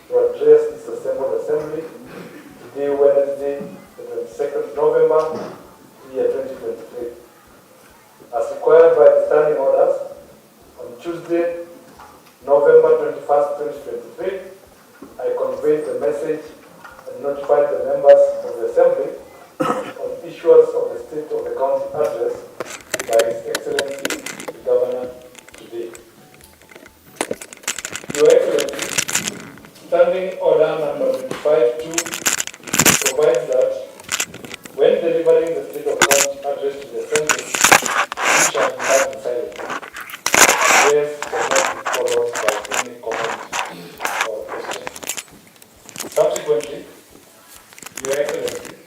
to address this assembled assembly today, Wednesday, the 22nd November, year 2023. As required by the standing orders, on Tuesday, November 21st, 2023, I conveyed the message and notified the members of the Assembly on issuance of the State of the County address by His Excellency the Governor today. Your Excellency, Standing Order number 25-2 provides that when delivering the State of County address to the Assembly, you shall be heard in silence. This cannot be followed by any comment or question. Subsequently, Your Excellency,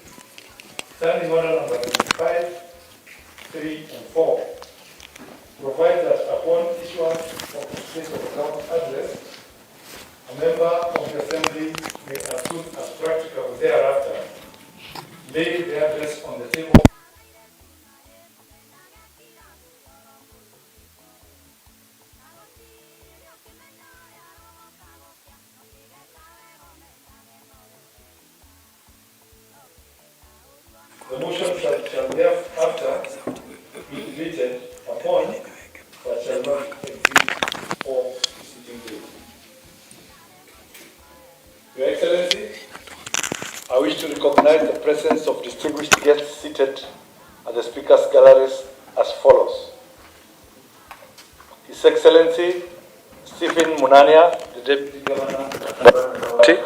Standing Order number 25, 3, and 4 provides that upon issuance of the State of the County address, a member of the Assembly may, as soon as practicable thereafter, lay the address on the table. The motion shall thereafter be debated upon, but shall not exceed 4 sitting days. Your Excellency, I wish to recognize the presence of distinguished guests seated at the Speaker's galleries as follows. His Excellency Stephen Munania, the Deputy Governor of Murang'a County.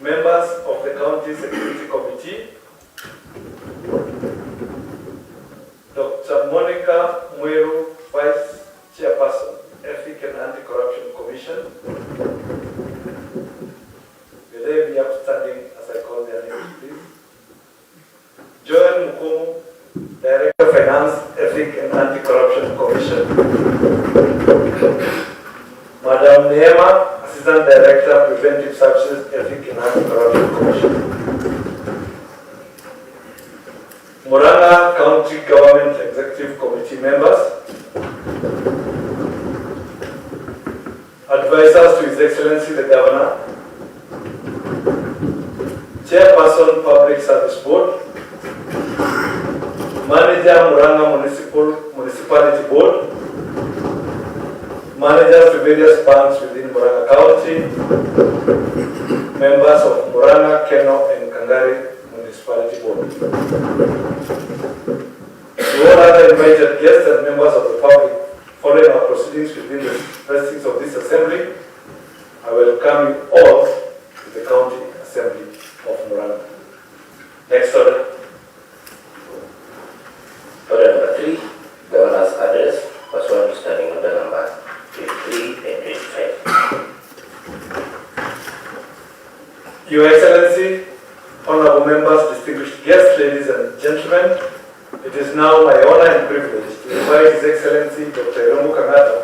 Members of the County Security Committee, Dr. Monica Mweru, Vice Chairperson, Ethics and Anti-Corruption Commission. Will they be upstanding as I call their names, please? Joel Mukumu, Director of Finance, Ethics and Anti-Corruption Commission. Madam Neema, Assistant Director, Preventive Services, Ethics and Anti-Corruption Commission. Murang'a County Government Executive Committee members. Advisors to His Excellency the Governor. Chairperson, Public Service Board. Manager, Murang'a Municipality Board. Managers to various banks within Murang'a County, members of Murang'a, Keno, and Kangari Municipality Board. To all other invited guests and members of the public following our proceedings within the precincts of this Assembly, I welcome you all to the County Assembly of Murang'a. Next order. Order number 3, Governor's Address, pursuant to Standing Order number 53 and 25. Your Excellency, honorable members, distinguished guests, ladies and gentlemen, it is now my honor and privilege to invite His Excellency Dr. Eromu Kangata,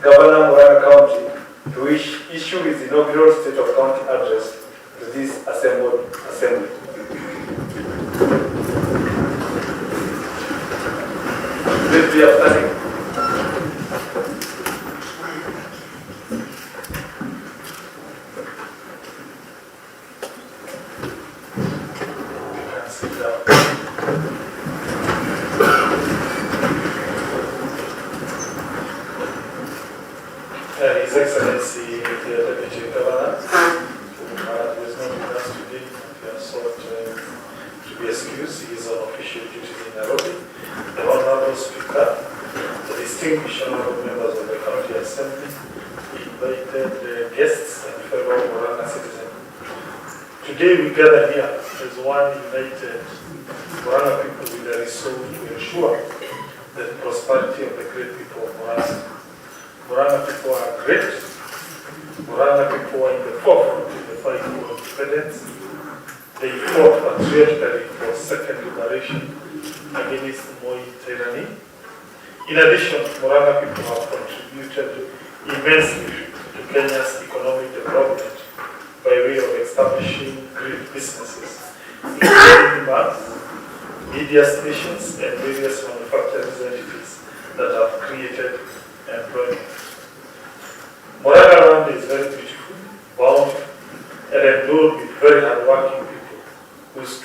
Governor Murang'a County, to issue his inaugural State of County address to this assembled assembly. Please be upstanding. His Excellency, the Deputy Governor, who is not with us today, we are sought to be excused. He is on official duty in Nairobi. The Honorable Speaker, the distinguished honorable members of the County Assembly, invited guests and fellow Murang'a citizens. Today we gather here as one united Murang'a people with a resolve to ensure the prosperity of the great people of Murang'a. Murang'a people are great. Murang'a people are in the forefront in the fight for independence. They fought patriotically for second liberation against Moi tyranny. In addition, Murang'a people have contributed immensely to Kenya's economic development by way of establishing great businesses, including banks, media stations, and various manufacturing entities that have created employment.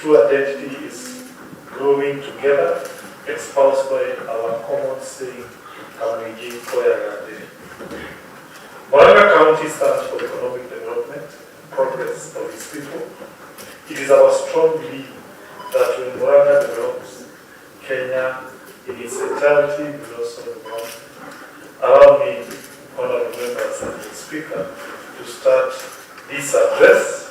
true identity is growing together, espoused by our common saying, Kameme, Murang'a County stands for economic development, progress of its people. It is our strong belief that when Murang'a develops, Kenya in its entirety will also develop. Allow me, honorable members and the Speaker, to start this address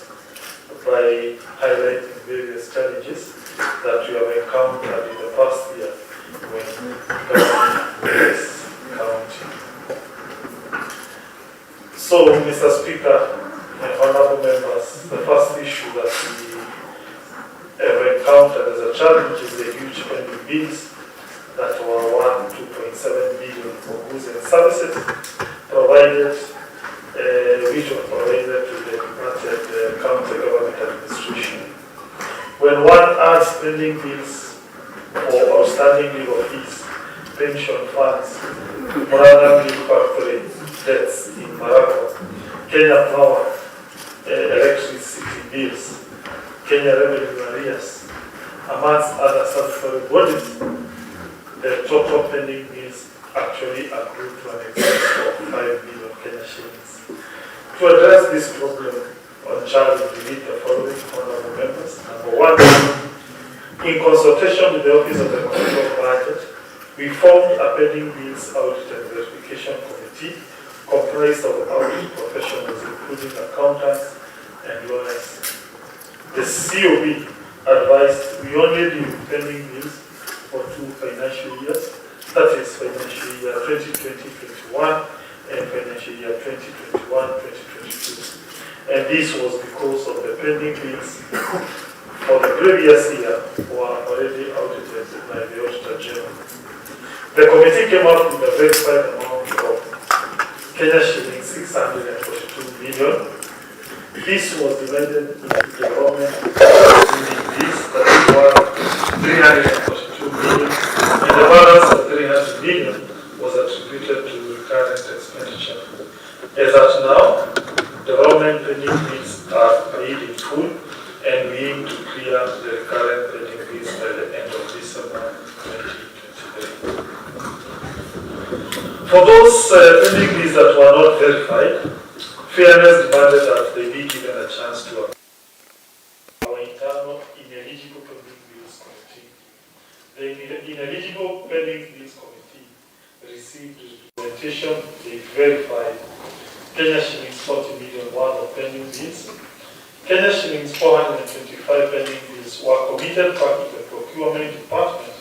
by highlighting various challenges that we have encountered in the past year when governing this county. So, Mr. Speaker and honorable members, the first issue that we have encountered as a challenge is the huge pending bills that were worth 2.7 billion for goods and services provided, which were provided to the departed county government administration. When one adds pending bills for outstanding legal fees, pension funds, Murang'a Milk Factory debts in Murang'a, Kenya Power, electricity bills, Kenya Revenue arrears, amongst other statutory bodies, the total pending bills actually accrue to an excess of 5 billion Kenya shillings. To address this problem on challenge, we need the following honorable members. Number one, in consultation with the Office of the Control Budget, we formed a pending bills audit and verification committee comprised of audit professionals, including accountants and lawyers. The COB advised we only do pending bills for 2 financial years, that is financial year 2020-21 and financial year 2021-2022. And this was because of the pending bills for the previous year were already audited by the Auditor General. The committee came up with a verified amount of Kenya shilling 642 million. This was divided into the government this, that is worth 342 million, and the balance of 300 million was attributed to recurrent expenditure. As at now, the government pending bills are paid in full, and we aim to clear the recurrent pending bills by the end of December 2023. For those pending bills that were not verified, fairness demanded that they be given a chance to appeal. Our internal ineligible pending bills committee. The ineligible pending bills committee received representation. They verified Kenya shillings 40 million worth of pending bills. Kenya shillings 425 pending bills were committed back to the procurement department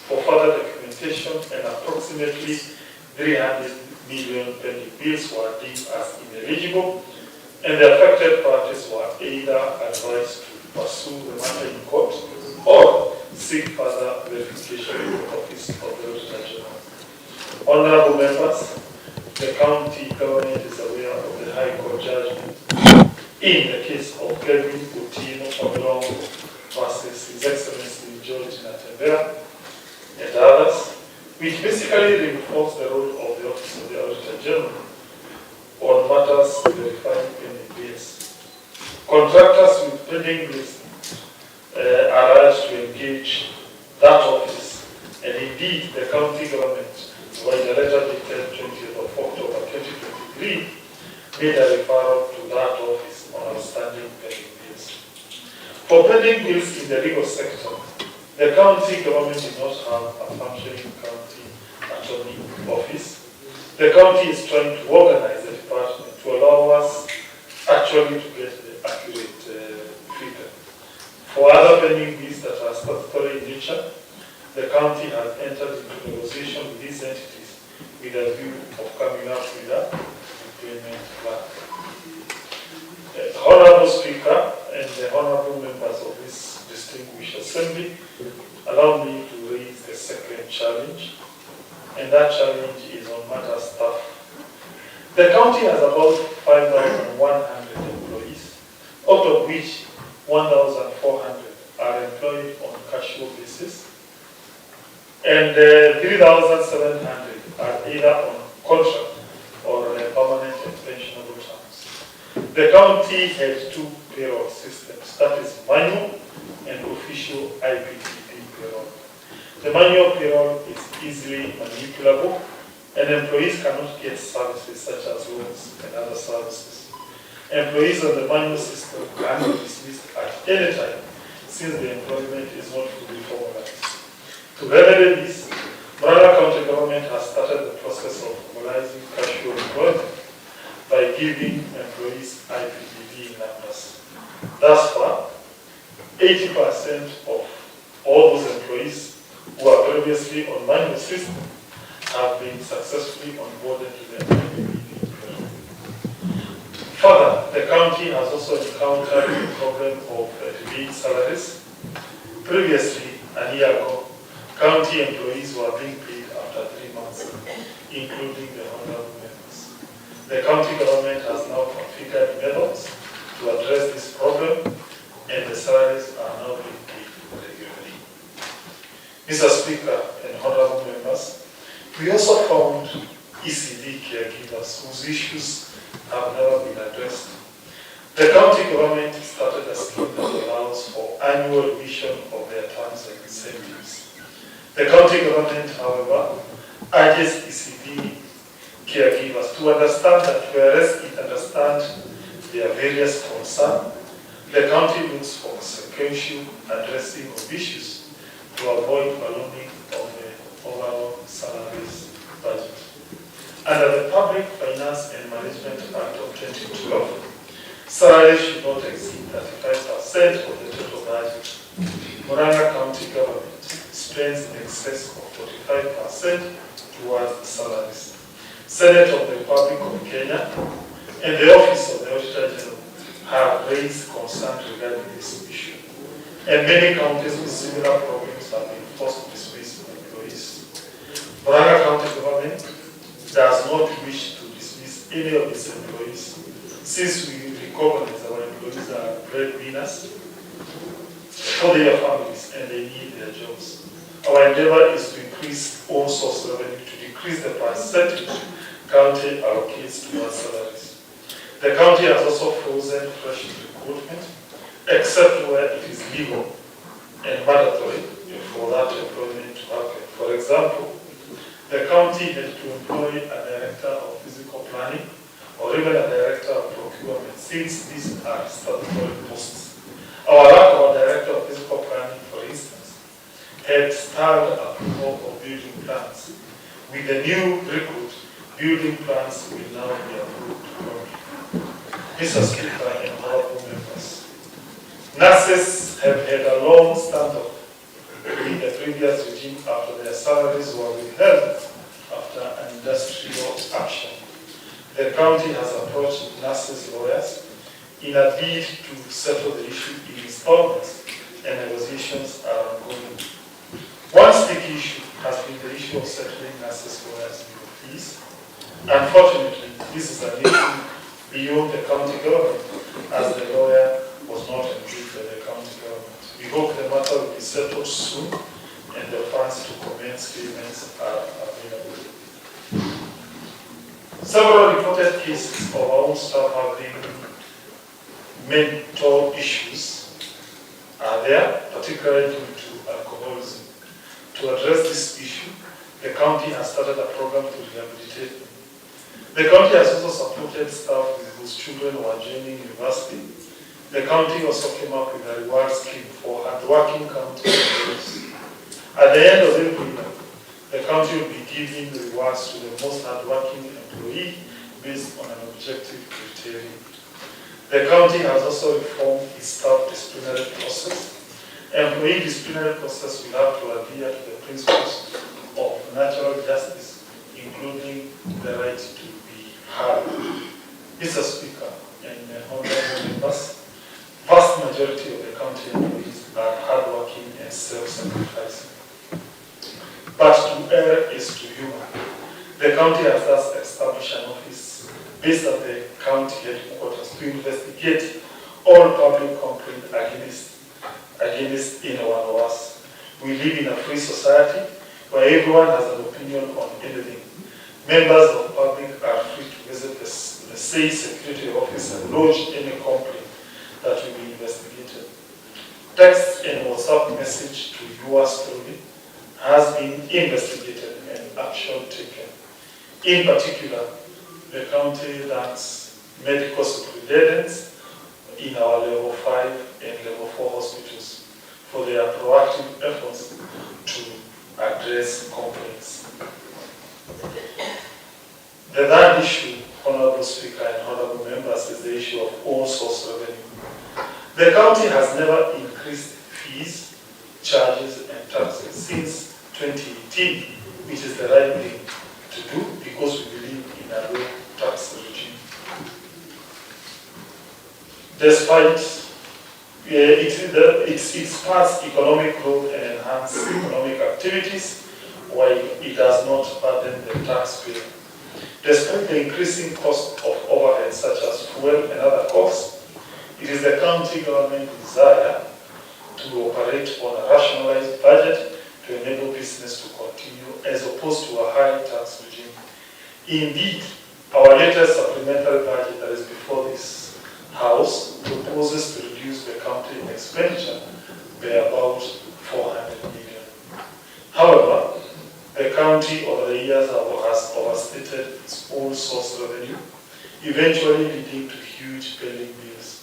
for further documentation, and approximately 300 million pending bills were deemed as ineligible, and the affected parties were either advised to pursue the matter in court or seek further verification in the Office of the Auditor General. Honorable members, the county government is aware of the High Court judgment in the case of Kevin Utino Oblong versus His Excellency George Natembea and others, which basically reinforce the role of the Office of the Auditor General on matters verifying pending bills. Contractors with pending bills are urged to engage that office, and indeed the county government, by the letter dated 20th of October 2023, made a referral to that office on outstanding pending bills. For pending bills in the legal sector, the county government did not have a functioning county attorney office. The county is trying to organize the department to allow us actually to get the accurate figure. For other pending bills that are statutory in nature, the county has entered into negotiation with these entities with a view of coming up with a payment plan. The Honorable Speaker and the Honorable members of this distinguished assembly, allow me to raise the second challenge, and that challenge is on matter staff. The county has about 5,100 employees, out of which 1,400 are employed on casual basis, and 3,700 are either on contract or permanent and pensionable terms. The county has 2 payroll systems, that is manual and issue IPTD payroll. The manual payroll is easily manipulable, and employees cannot get services such as loans and other services. Employees on the manual system can be dismissed at any time since the employment is not fully formalized. To remedy this, Murang'a County government has started the process of formalizing casual employment by giving employees IPTD numbers. Thus far, 80% of all those employees who are previously on manual system have been successfully onboarded to the IPTD program. Further, the county has also encountered the problem of delayed salaries. Previously, a year ago, county employees were being paid after 3 months, including the honorable members. The county government has now configured methods to address this problem, and the salaries are now being paid regularly. Mr. Speaker and honorable members, we also found ECD caregivers whose issues have never been addressed. The county government started a scheme that allows for annual revision of their terms and incentives. The county government, however, urges ECD caregivers to understand that whereas it understands their various concerns, the county looks for sequential addressing of issues to avoid ballooning of the overall salaries budget. Under the Public Finance and Management Act of 2012, salaries should not exceed 35% of the total budget. Murang'a County government spends in excess of 45% towards salaries. Senate of the Republic of Kenya and the Office of the Auditor General have raised concerns regarding this issue, and many counties with similar problems have been forced to dismiss employees. Murang'a County government does not wish to dismiss any of its employees, since we recognize our employees are breadwinners for their families and they need their jobs. Our endeavor is to increase own source revenue to decrease the percentage county allocates towards salaries. The county has also frozen fresh recruitment, except where it is legal and mandatory for that employment to happen. For example, the county had to employ a director of physical planning or even a director of procurement, since these are statutory posts. Our lack of a director of physical planning, for instance, had stalled approval of building plans. With the new recruit, building plans will now be approved. Mr. Speaker and honorable members, nurses have had a long standoff with the previous regime after their salaries were withheld after an industrial action. The county has approached nurses' lawyers in a bid to settle the issue in installments, and negotiations are ongoing. One sticky issue has been the issue of settling nurses' lawyers' fees. Unfortunately, this is an issue beyond the county government, as the lawyer was not engaged by the county government. We hope the matter will be settled soon and the funds to commence payments are available. Several reported cases of our own staff having mental issues are there, particularly due to alcoholism. To address this issue, the county has started a program to rehabilitate them. The county has also supported staff whose children were joining university. The county also came up with a reward scheme for hardworking county employees. At the end of every year, the county will be giving rewards to the most hardworking employee based on an objective criteria. The county has also reformed its staff disciplinary process. Employee disciplinary process will have to adhere to the principles of natural justice, including the right to be heard. Mr. Speaker and honorable members, vast majority of the county employees are hardworking and self-sacrificing. But to err is to humor. The county has thus established an office based at the county headquarters to investigate all public complaints against anyone of us. We live in a free society where everyone has an opinion on anything. Members of the public are free to visit the state security office and lodge any complaint that will be investigated. text and WhatsApp message to your story has been investigated and action taken. In particular, the county thanks medical superintendents in our level 5 and level 4 hospitals for their proactive efforts to address complaints. The third issue, Honorable Speaker and Honorable Members, is the issue of own source revenue. The county has never increased fees, charges, and taxes since 2018, which is the right thing to do because we believe in a low tax regime. Despite it expands economic growth and enhances economic activities, while it does not burden the taxpayer. Despite the increasing cost of overhead such as fuel and other costs, it is the county government's desire to operate on a rationalized budget to enable business to continue as opposed to a high tax regime. Indeed, our latest supplementary budget that is before this House proposes to reduce the county expenditure by about 400 million. However, the county over the years has overstated its own source revenue, eventually leading to huge pending bills.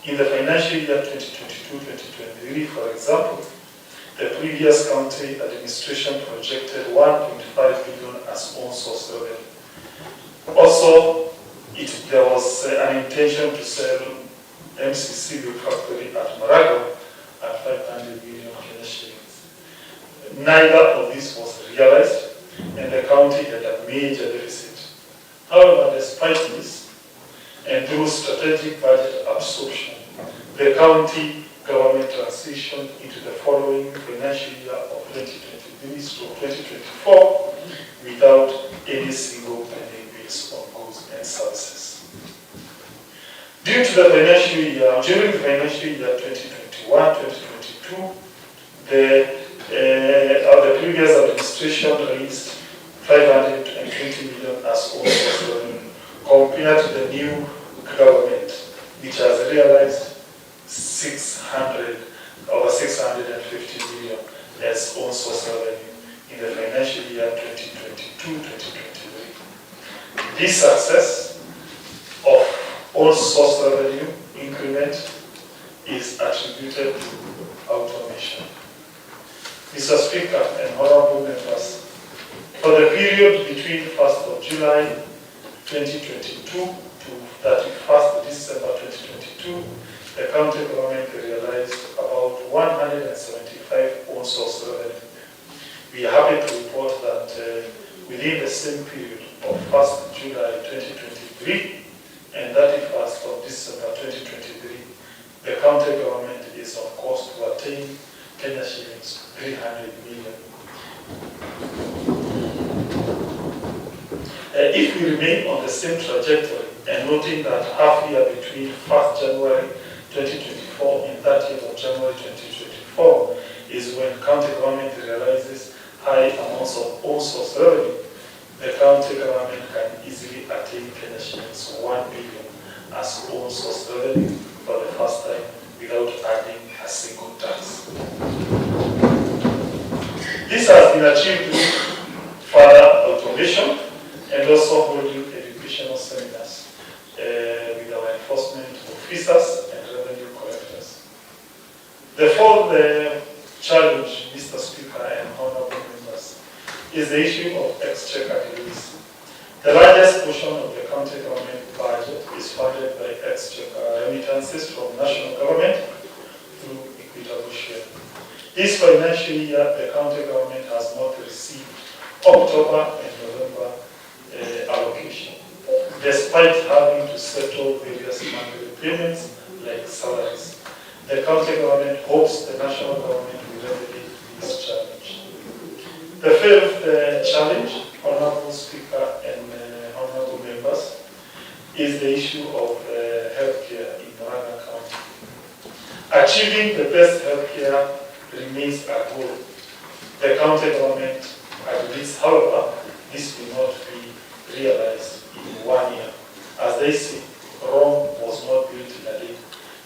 In the financial year 2022-2023, for example, the previous county administration projected 1.5 billion as own source revenue. Also, there was an intention to sell MCC factory at Murang'a at 500 million Kenya shillings. Neither of this was realized, and the county had a major deficit. However, despite this, and through strategic budget absorption, the county government transitioned into the following financial year of 2023 to 2024 without any single pending bills on goods and services. During the financial year 2021-2022, the previous administration raised 520 million as own source revenue compared to the new government, which has realized over 650 million as own source revenue in the financial year 2022-2023. This success of own source revenue increment is attributed to automation. Mr. Speaker and honorable members, for the period between 1st of July 2022 to 31st of December 2022, the county government realized about 175 own source revenue. We are happy to report that within the same period of 1st July 2023 and 31st of December 2023, the county government is on course to attain Kenya shillings 300 million. If we remain on the same trajectory and noting that half year between 1st January 2024 and 30th of January 2024 is when county government realizes high amounts of own source revenue, the county government can easily attain Kenya shillings 1 billion as own source revenue for the first time without adding a single tax. This has been achieved through further automation and also holding educational seminars with our enforcement officers and revenue collectors. The fourth challenge, Mr. Speaker and honorable members, is the issue of exchequer release. The largest portion of the county government budget is funded by exchequer remittances from national government through equitable share. This financial year, the county government has not received October and November allocation, despite having to settle various monthly payments like salaries. The county government hopes the national government will remedy this challenge. The fifth challenge, Honorable Speaker and honorable members, is the issue of healthcare in Murang'a County. Achieving the best healthcare remains a goal. The county government agrees, however, this will not be realized in 1 year. As they say, Rome was not built in a day.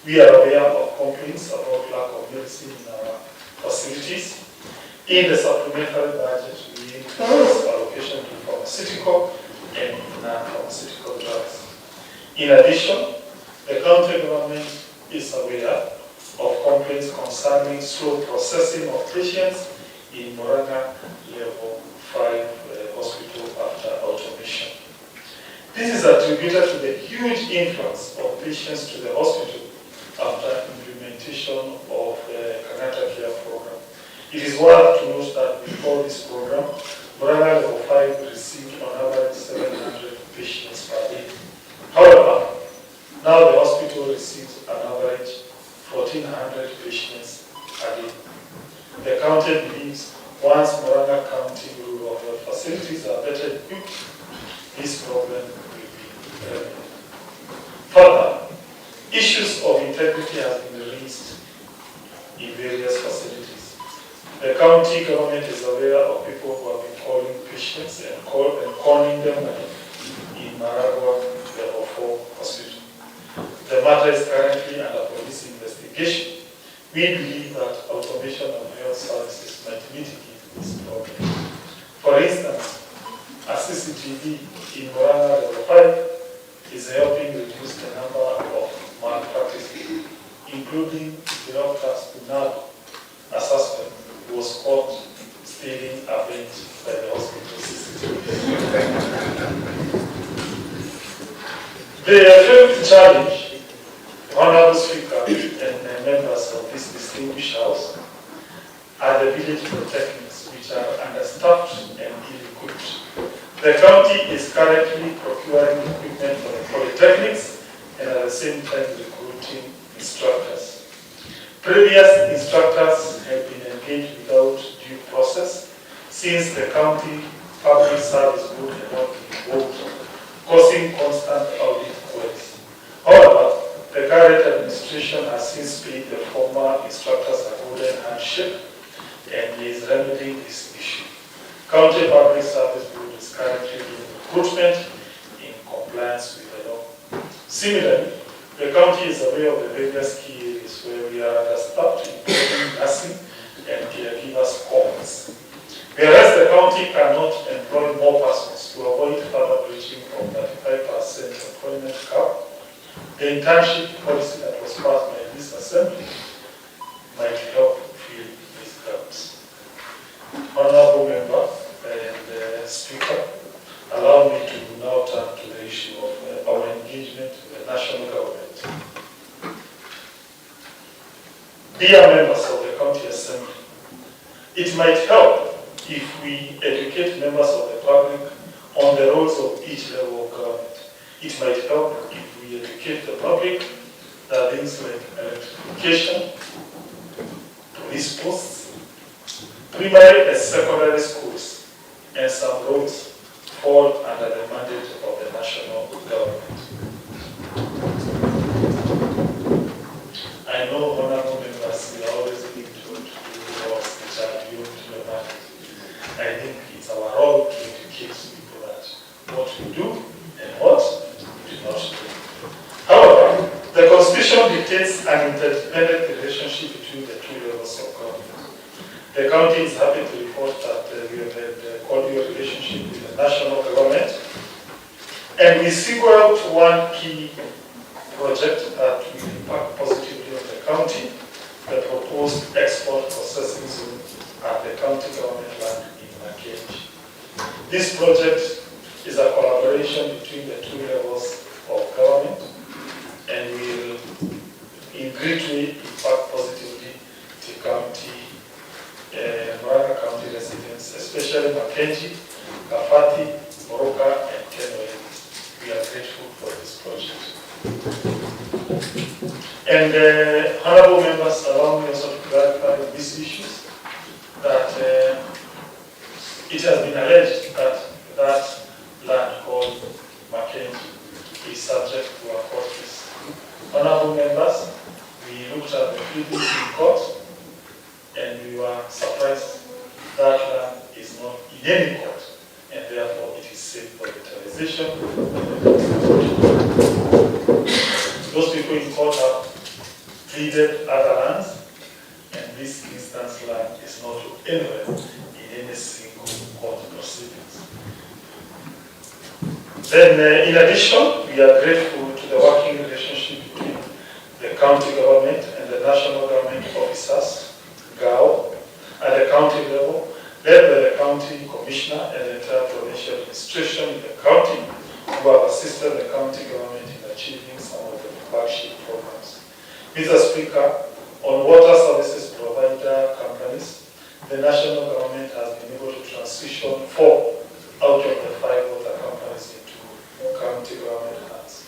We are aware of complaints about lack of medicine in our facilities. In the supplementary budget, we increase allocation to pharmaceutical and non-pharmaceutical drugs. In addition, the county government is aware of complaints concerning slow processing of patients in Murang'a Level 5 hospital after automation. This is attributed to the huge influx of patients to the hospital after implementation of the Canada Care program. It is worth to note that before this program, Murang'a Level 5 received on average 700 patients per day. However, now the hospital receives an average 1,400 patients a day. The county believes once Murang'a County rural health facilities are better equipped, this problem will be remedied. Further, issues of integrity have been raised in various facilities. The county government is aware of people who have been calling patients and conning them in Murang'a Level 4 hospital. The matter is currently under police investigation. We believe that automation of health services might mitigate this problem. For instance, a CCTV in Murang'a Level 5 is helping reduce the number of malpractices, including the doctors to now a suspect who was caught stealing a bench by the hospital CCTV. The fifth challenge, Honorable Speaker and members of this distinguished House, are the village polytechnics, which are understaffed and ill-equipped. The county is currently procuring equipment for the polytechnics and at the same time recruiting instructors. Previous instructors have been engaged without due process since the county public service board had not been involved, causing constant audit queries. However, the current administration has since paid the former instructors a golden handshake and is remedying this issue. County Public Service Board is currently doing recruitment in compliance with the law. Similarly, the county is aware of the various key areas where we are understaffed, including nursing and caregivers' commons. Whereas the county cannot employ more persons to avoid further breaching of 35% employment cap, the internship policy that was passed by this assembly might help fill these gaps. Honorable member and Speaker, allow me to now turn to the issue of our engagement with the national government. Dear members of the County Assembly, it might help if we educate members of the public on the roles of each level of government. It might help if we educate the public that things like electrification, police posts, primary and secondary schools, and some roads fall under the mandate of the national government. I know honorable members will always need to do laws which are beyond the mandate. I think it's our role to educate people that what we do and what we do not do. However, the Constitution dictates an interdependent relationship between the two levels of government. The county is happy to report that we have had a cordial relationship with the national government, and we single out one key project that will impact positively on the county, the proposed export processing zone at the county government land in Makeni. This project is a collaboration between the two levels of government and will in great way impact positively to county, Murang'a County residents, especially Makeni, Kafati, Moroka, and Kameme. We are grateful for this project. And honorable members, allow me also to clarify these issues, that it has been alleged that that land called Makeni is subject to a court case. Honorable members, we looked at the pleadings in court and we were surprised that land is not in any court and therefore it is safe for utilization. Those people in court have ceded other lands, and this instance land is not anywhere in any single court proceedings. Then, in addition, we are grateful to the working relationship between the county government and the national government officers, GAO, at the county level, led by the county commissioner and the entire provincial administration in the county, who have assisted the county government in achieving some of the flagship programs. Mr. Speaker, on water services provider companies, the national government has been able to transition 4 out of the 5 water companies into county government hands.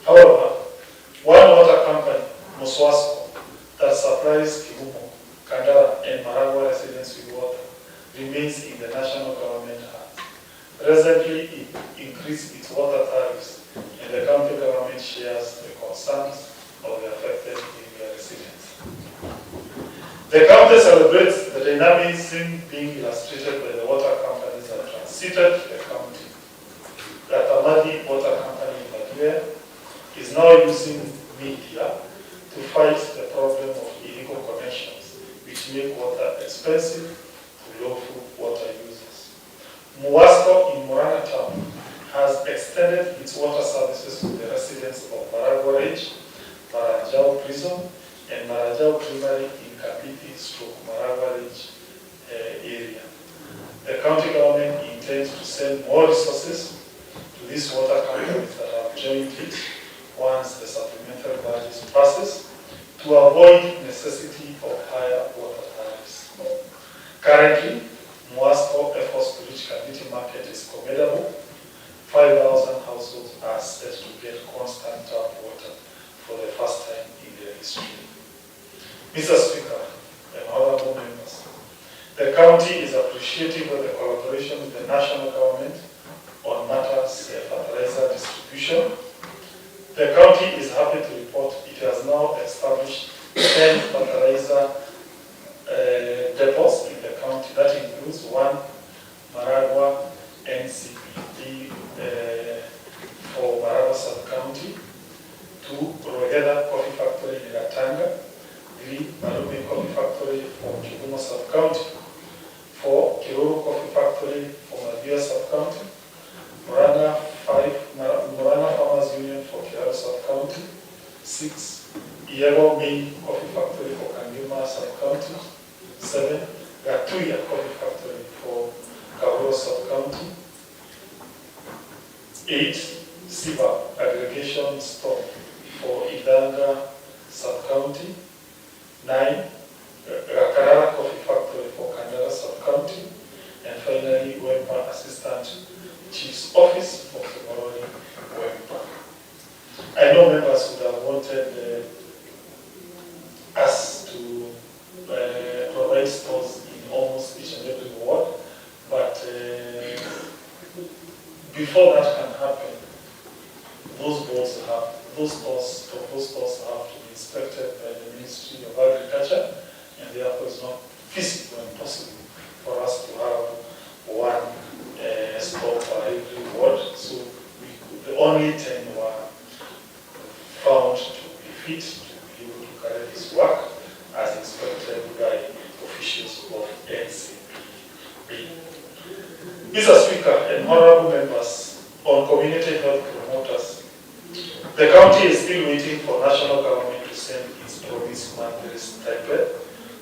However, one water company, Muswasco, that supplies Kibumo, Kandara, and Murang'a residents with water, remains in the national government hands. Presently, it increased its water tariffs, and the county government shares the concerns of the affected area residents. The county celebrates the dynamism being illustrated by the water companies that transited to the county. The Tamadi Water Company in Nigeria is now using media to fight the problem of illegal connections, which make water expensive to lawful water users. Muwasco in Murang'a town has extended its water services to the residents of Baragwa Ridge, Marajao Prison, and Marajao Primary in Kapiti/Maragwa Ridge area. The county government intends to send more resources to these water companies that have joined it once the supplementary budget passes to avoid necessity of higher water tariffs. Currently, Muwasco efforts to reach community market is commendable. 5,000 households are set to get constant tap water for the first time in their history. Mr. Speaker and honorable members, the county is appreciative of the collaboration with the national government on matters of fertilizer distribution. The county is happy to report it has now established 10 fertilizer depots in the county. That includes 1 Maragwa NCPD for Maragwa sub-county, 2 Rogeda Coffee Factory in Gatanga, 3 Malume Coffee Factory for Kibuma sub-county, 4 Kiruru Coffee Factory for Mabia sub-county, Murang'a Farmers Union for Kiara sub-county, 6 Iego Main Coffee Factory for Kangima sub-county, 7 Gatuya Coffee Factory for Kauro sub-county, 8 Siba Aggregation Store for Idanga sub-county, 9 Rakarara Coffee Factory for Kandara sub-county, and finally Wempa Assistant Chief's Office for Kimoroni Wempa. I know members would have wanted us to provide stores in almost each and every ward, but before that can happen, those stores have to be inspected by the Ministry of Agriculture, and therefore it's not feasible and possible for us to have one store for every ward. So the only 10 were found to be fit to be able to carry this work as inspected by officials of NCPB. Mr. Speaker and honorable members, on community health promoters, the county is still waiting for national government to send its promised monthly stipend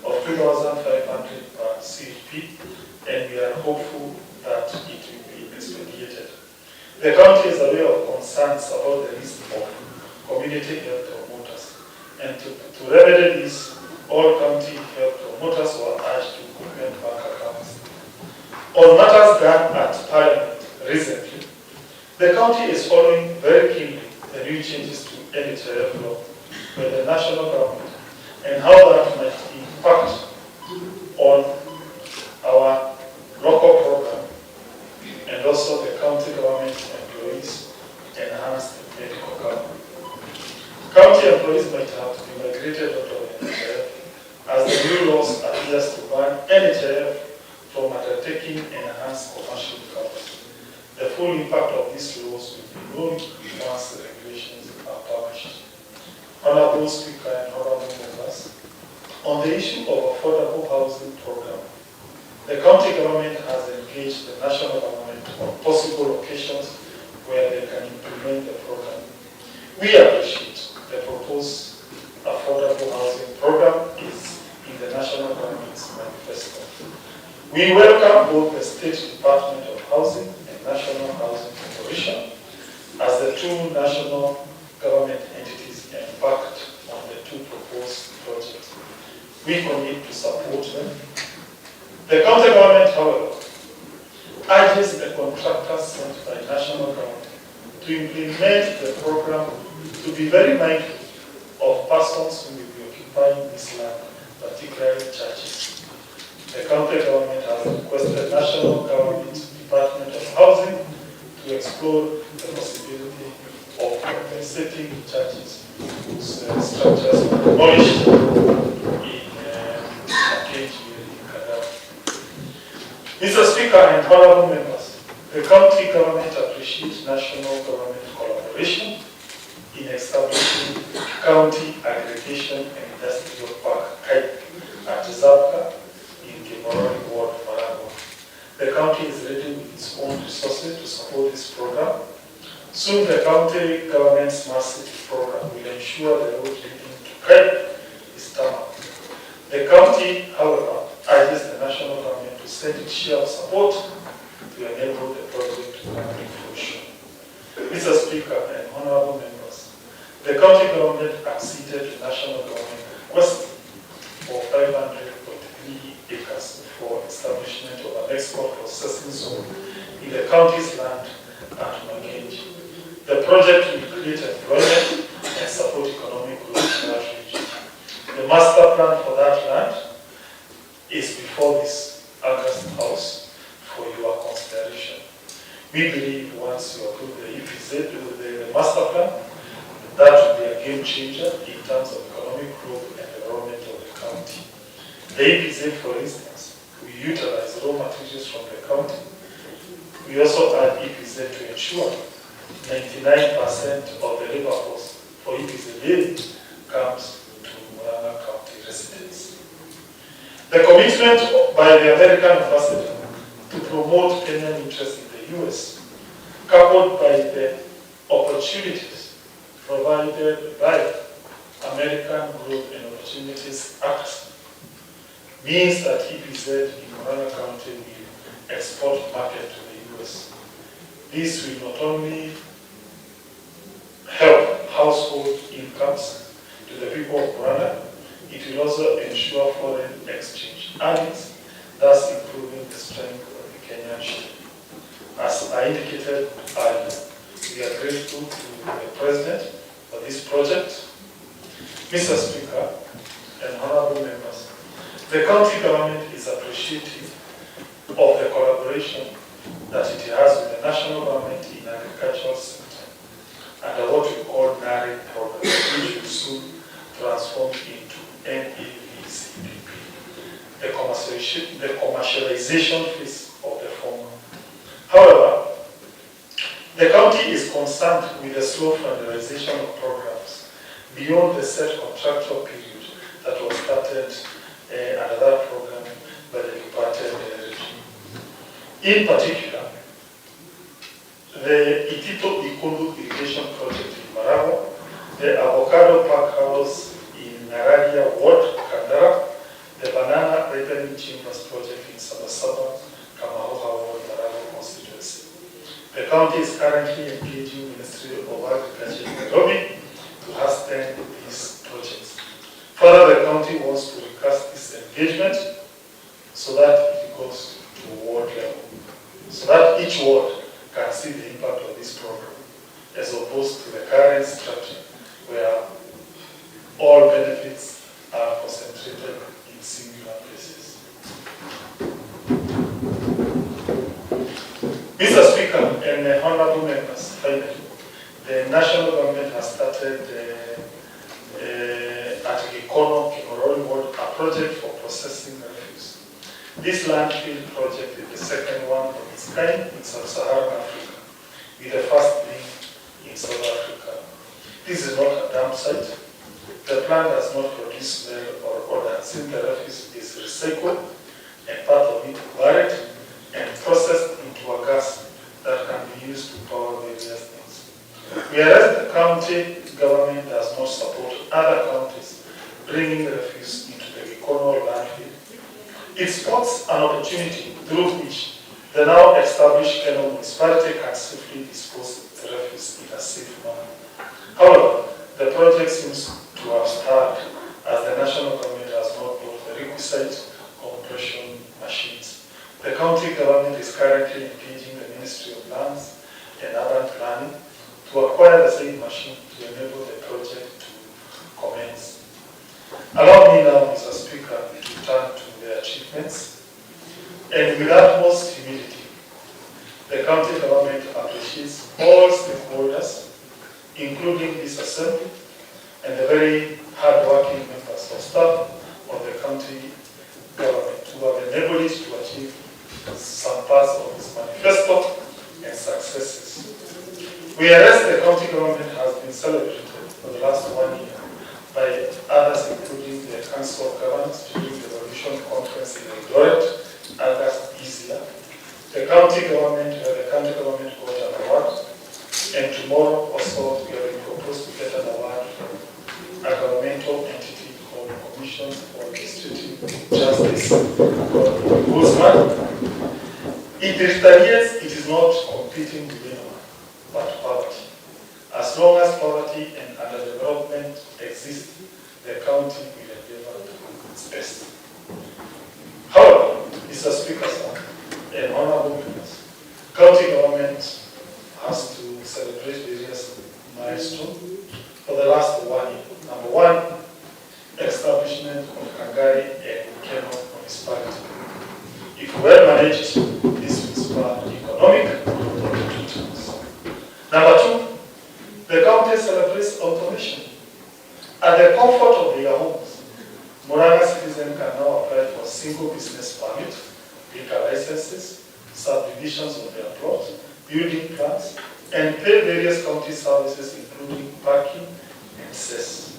of 2,500 per CHP, and we are hopeful that it will be expedited. The county is aware of concerns about the list of community health promoters, and to remedy this, all county health promoters were urged to open bank accounts. On matters done at Parliament recently, the county is following very keenly the new changes to NHIF law by the national government and how that might impact on our local program and also the county government employees enhanced medical cover. County employees might have to be migrated out of NHIF as the new laws appears to ban NHIF from undertaking enhanced commercial covers. The full impact of these laws will be known once the regulations are published. Honorable Speaker and honorable members, On the issue of affordable housing program, the county government has engaged the national government on possible occasions where they can implement the program. We appreciate the proposed affordable housing program is in the national government's manifesto. We welcome both the State Department of Housing and National Housing Corporation as the two national government entities embarked on the two proposed projects. We commit to support them. The county government, however, urges the contractors sent by national government to implement the program to be very mindful of persons who will be occupying this land, particularly churches. The county government has requested National Government Department of Housing to explore the possibility of compensating churches whose structures were demolished in Mr. Speaker and honorable members, the county government appreciates national government collaboration in establishing county aggregation and industrial park at Zapka in Kimoroni Ward, Murang'a. The county is ready with its own resources to support this program. Soon the county government's Smart City program will ensure the road leading to Cape is tarmac. The county, however, urges the national government to send its share of support to enable the project to come into fruition. Mr. Speaker and honorable members, the county government acceded to national government request for 543 acres for establishment of an export processing zone in the county's land at Murang'a. The project will create employment and support economic growth in that region. The master plan for that land is before this August House for your consideration. We believe once you approve the EPZ, the master plan, that will be a game changer in terms of economic growth and development of the county. The EPZ, for instance, we utilize raw materials from the county. We also add EPZ to ensure 99% of the labor force for EPZ building comes to Murang'a County residents. The commitment by the American ambassador to promote Kenyan interest in the US, coupled by the opportunities provided by American Growth and Opportunities Act, means that EPZ in Murang'a County will export market to the US. This will not only help household incomes to the people of Murang'a, it will also ensure foreign exchange earnings, thus improving the strength of the Kenyan shilling. As I indicated earlier, we are grateful to the President for this project. Mr. Speaker and honorable members, the county government is appreciative of the collaboration that it has with the national government in agricultural sector under what we call NARI program, which will soon transform into NAVCDP, the commercialization phase of the former. However, the county is concerned with the slow finalization of programs beyond the set contractual period that was started under that program by the departed regime. In particular, the Itito Ikundu irrigation project in Murang'a, the avocado park house in Naragia Ward, Kandara, the banana ripening chambers project in Sabasaba, Kamahoha Ward, Murang'a constituency. The county is currently engaging Ministry of Agriculture in Nairobi to hasten these projects. Further, the county wants to recast this engagement so that it goes to ward level, so that each ward can see the impact of this program, as opposed to the current structure where all benefits are concentrated in singular places. Mr. Speaker and honorable members, finally, the national government has started at Gikono, Kimoroni Ward, a project for processing refuse. This landfill project is the second one of its kind in sub-Saharan Africa, with the first being in South Africa. This is not a dump site. the plant does not produce smell or odor since the refuse is recycled and part of it buried and processed into a gas that can be used to power various things. Whereas the county government does not support other counties bringing refuse into the Econo landfill, it spots an opportunity through which the now established Kano municipality can safely dispose of the refuse in a safe manner. However, the project seems to have stalled as the national government has not bought the requisite compression machines. The county government is currently engaging the Ministry of Lands and Urban Planning to acquire the same machine to enable the project to commence. Allow me now, Mr. Speaker, to turn to the achievements. And with utmost humility, the county government appreciates all stakeholders, including this assembly, and the very hard-working members of staff of the county government who have enabled it to achieve some parts of its manifesto and successes. Whereas the county government has been celebrated for the last 1 year by others, including the Council of Governors during the Revolution Conference in Eldoret, August this year, the county government got an award, and tomorrow also we are proposed to get an award from a governmental entity called Commission for Restorative Justice, called Guzman. It retaliates, it is not competing with anyone, but poverty. As long as poverty and underdevelopment exist, the county will endeavor to do its best. However, Mr. Speaker, sir, and honorable members, county government has to celebrate various milestones for the last 1 year. Number one, establishment of Kangari and Keno municipality. If well managed, this will spur economic opportunities. Number two, the county celebrates automation. At the comfort of their homes, Murang'a citizens can now apply for single business permit, liquor licenses, subdivisions of their plots, building plans, and pay various county services including parking and cess.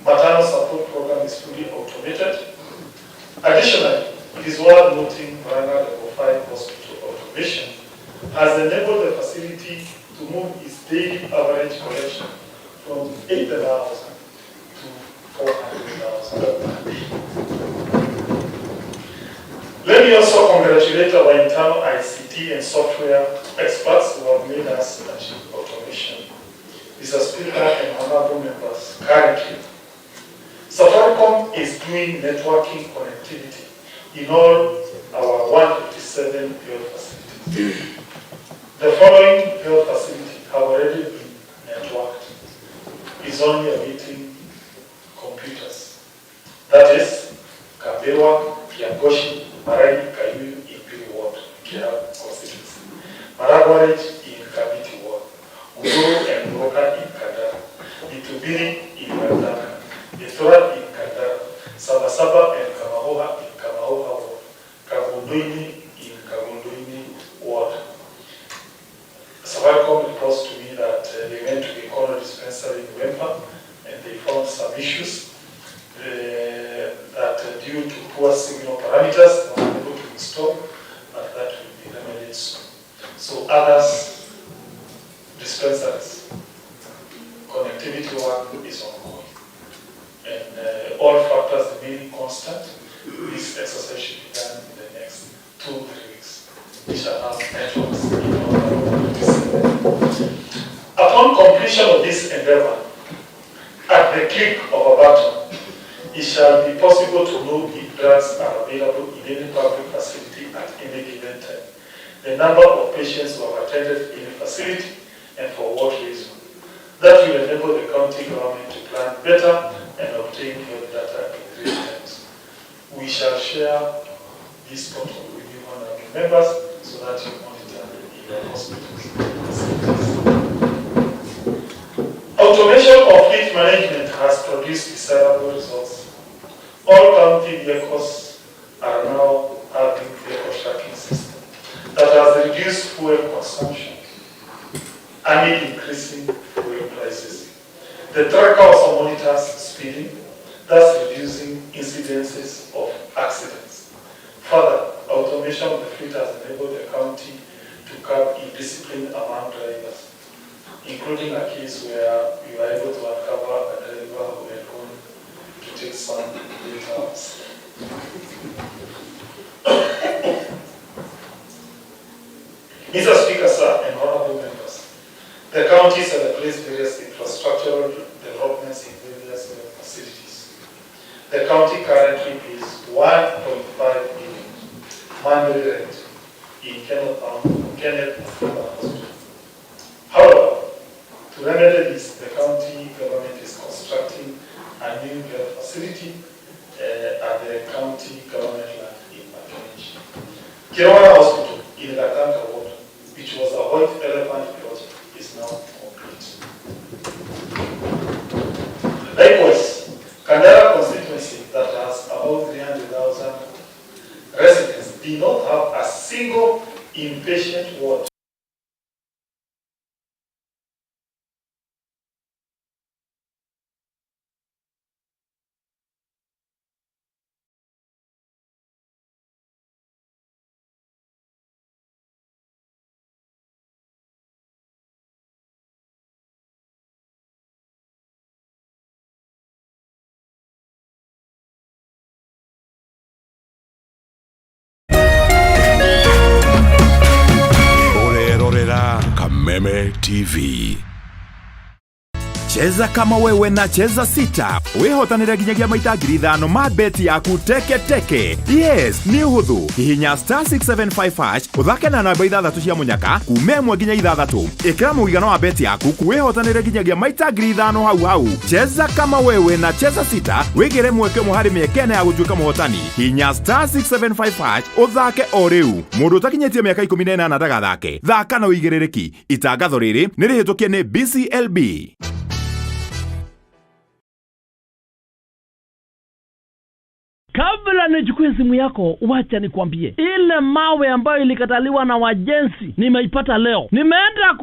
Maternal support program is fully automated. Additionally, it is worth noting Murang'a Level 5 hospital automation has enabled the facility to move its daily average collection from 8,000 to 400,000 per day. Let me also congratulate our internal ICT and software experts who have made us achieve automation. Mr. Speaker and honorable members, currently, Safaricom is doing networking connectivity in all our 157 health facilities. The following health facilities have already been networked. It's only awaiting computers. That is Kameme, Kiangoshi, Murang'a, Kameme, Impiri Ward, Kira constituency. Maragwaret in Kabiti Ward. Guru and Broka in Kandara. Ndumiriri in Murang'a. Ithora in Kandara. Sabasaba and Kamahoha in Kamahoha Ward. Kavunduini in Kavunduini Ward. Safaricom reports to me that they went to the corner dispensary in Wempa and they found some issues that due to poor signal parameters, they were unable to install, but that will be remedied soon. So others, dispensaries, connectivity work is ongoing. And all factors remaining constant, this exercise should be done in the next 2-3 weeks. We shall have networks in all. Upon completion of this endeavor, at the click of a button, it shall be possible to know if drugs are available in any public facility at any given time, the number of patients who have attended any facility, and for what reason. That will enable the county government to plan better and obtain health data in real time. We shall share this portal with you, honorable members, so that you monitor in your hospitals and facilities. Automation of fleet management has produced desirable results. All county vehicles are now having vehicle tracking system that has reduced fuel consumption amid increasing fuel prices. The tracker also monitors speeding, thus reducing incidences of accidents. Further, automation of the fleet has enabled the county to curb indiscipline among drivers, including a case where we were able to uncover a driver who had gone to take some data. Mr. Speaker, sir, and honorable members, the county celebrates various infrastructural developments in various facilities. The county currently pays 1.5 billion monthly rent in Kenneth Hospital. However, to remedy this, the county government is constructing a new health facility at the county government land in Makenji. Kirwana Hospital in Gatanga Ward, which was a white elephant project, is now complete. Likewise, Kandara constituency that has about 300,000 residents did not have a single inpatient ward. Kameme TV. Cheza kama wewe na cheza sita. Wehotanira ginyagia maita 5,000 ma beti yaku teke teke. Yes, ni huthu. Hihinya *675# uthake na namba 6 cia munyaka kume mwe ginya 6. Ikira muigano wa beti yaku kuwehotanira ginyagia maita 5,000 hau. Cheza kama wewe na cheza sita. Wigire mweke muhari miekene ya gutuika muhotani. Hihinya *675# uthake o riu. Mundu utakinyetie miaka 18 ndagathake. Thaka na uigirereki. Itangatho riri nirihitukie ni BCLB. Kabla nichukue simu yako, wacha nikwambie. Ile mawe ambayo ilikataliwa na wajenzi, nimeipata leo. Nimeenda